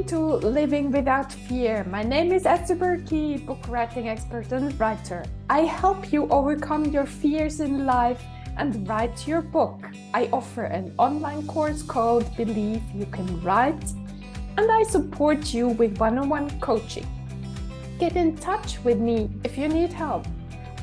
Welcome to Living Without Fear. My name is Esther Buerki, book writing expert and writer. I help you overcome your fears in life and write your book. I offer an online course called Believe You Can Write, and I support you with one-on-one coaching. Get in touch with me if you need help.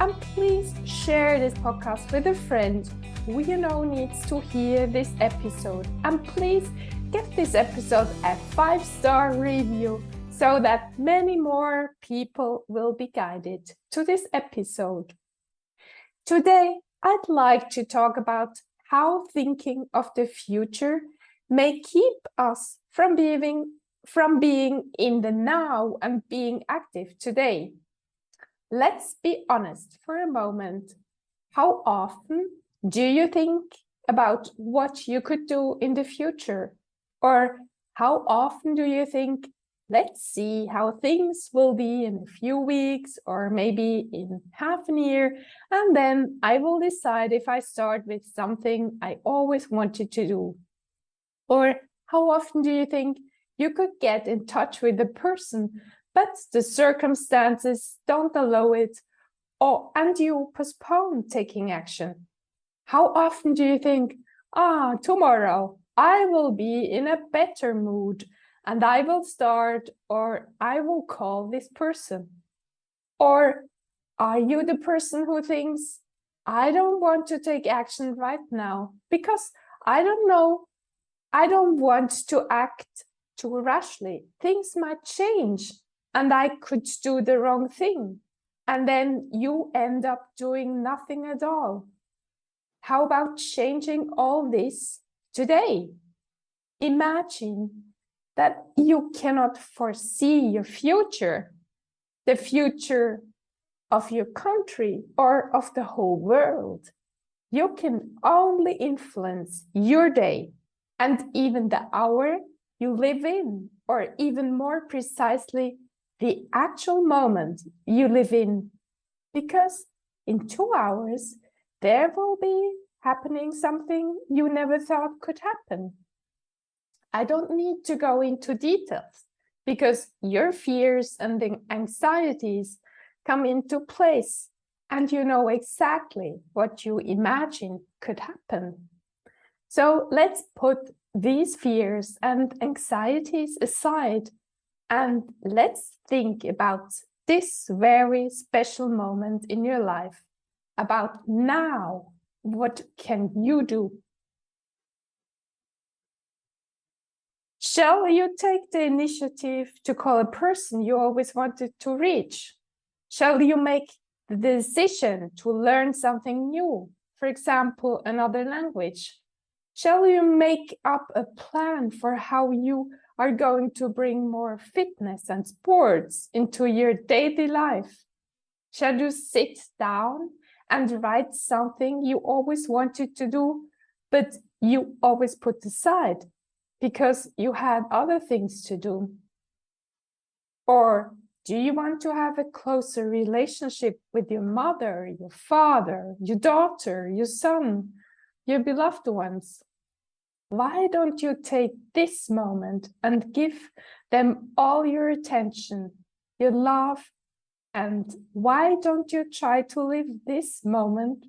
And please share this podcast with a friend who you know needs to hear this episode. And please give this episode a 5-star review so that many more people will be guided to this episode. Today, I'd like to talk about how thinking of the future may keep us from being in the now and being active today. Let's be honest for a moment. How often do you think about what you could do in the future? Or how often do you think, let's see how things will be in a few weeks or maybe in half a year, and then I will decide if I start with something I always wanted to do? Or how often do you think you could get in touch with a person, but the circumstances don't allow it, and you postpone taking action? How often do you think, tomorrow I will be in a better mood and I will start, or I will call this person? Or are you the person who thinks, I don't want to take action right now because I don't know, I don't want to act too rashly. Things might change and I could do the wrong thing. And then you end up doing nothing at all. How about changing all this today? Imagine that you cannot foresee your future, the future of your country or of the whole world. You can only influence your day and even the hour you live in, or even more precisely, the actual moment you live in. Because in 2 hours, there will be happening something you never thought could happen. I don't need to go into details because your fears and anxieties come into place and you know exactly what you imagine could happen. So let's put these fears and anxieties aside and let's think about this very special moment in your life, about now. What can you do? Shall you take the initiative to call a person you always wanted to reach? Shall you make the decision to learn something new, for example, another language? Shall you make up a plan for how you are going to bring more fitness and sports into your daily life? Shall you sit down and write something you always wanted to do, but you always put aside because you had other things to do? Or do you want to have a closer relationship with your mother, your father, your daughter, your son, your beloved ones? Why don't you take this moment and give them all your attention, your love? And why don't you try to live this moment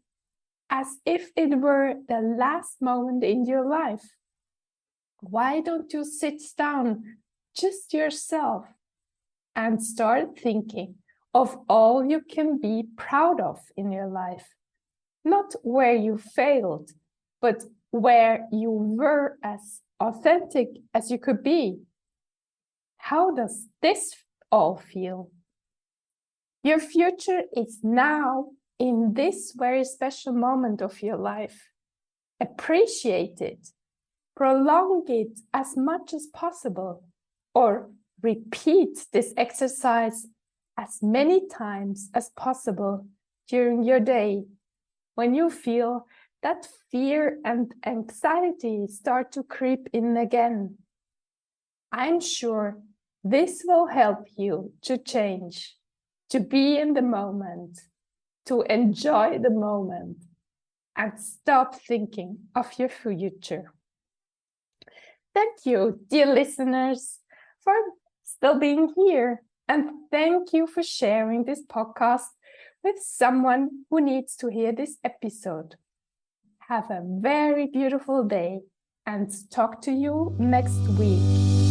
as if it were the last moment in your life? Why don't you sit down, just yourself, and start thinking of all you can be proud of in your life? Not where you failed, but where you were as authentic as you could be. How does this all feel? Your future is now in this very special moment of your life. Appreciate it. Prolong it as much as possible, or repeat this exercise as many times as possible during your day when you feel that fear and anxiety start to creep in again. I'm sure this will help you to change, to be in the moment, to enjoy the moment, and stop thinking of your future. Thank you, dear listeners, for still being here. And thank you for sharing this podcast with someone who needs to hear this episode. Have a very beautiful day and talk to you next week.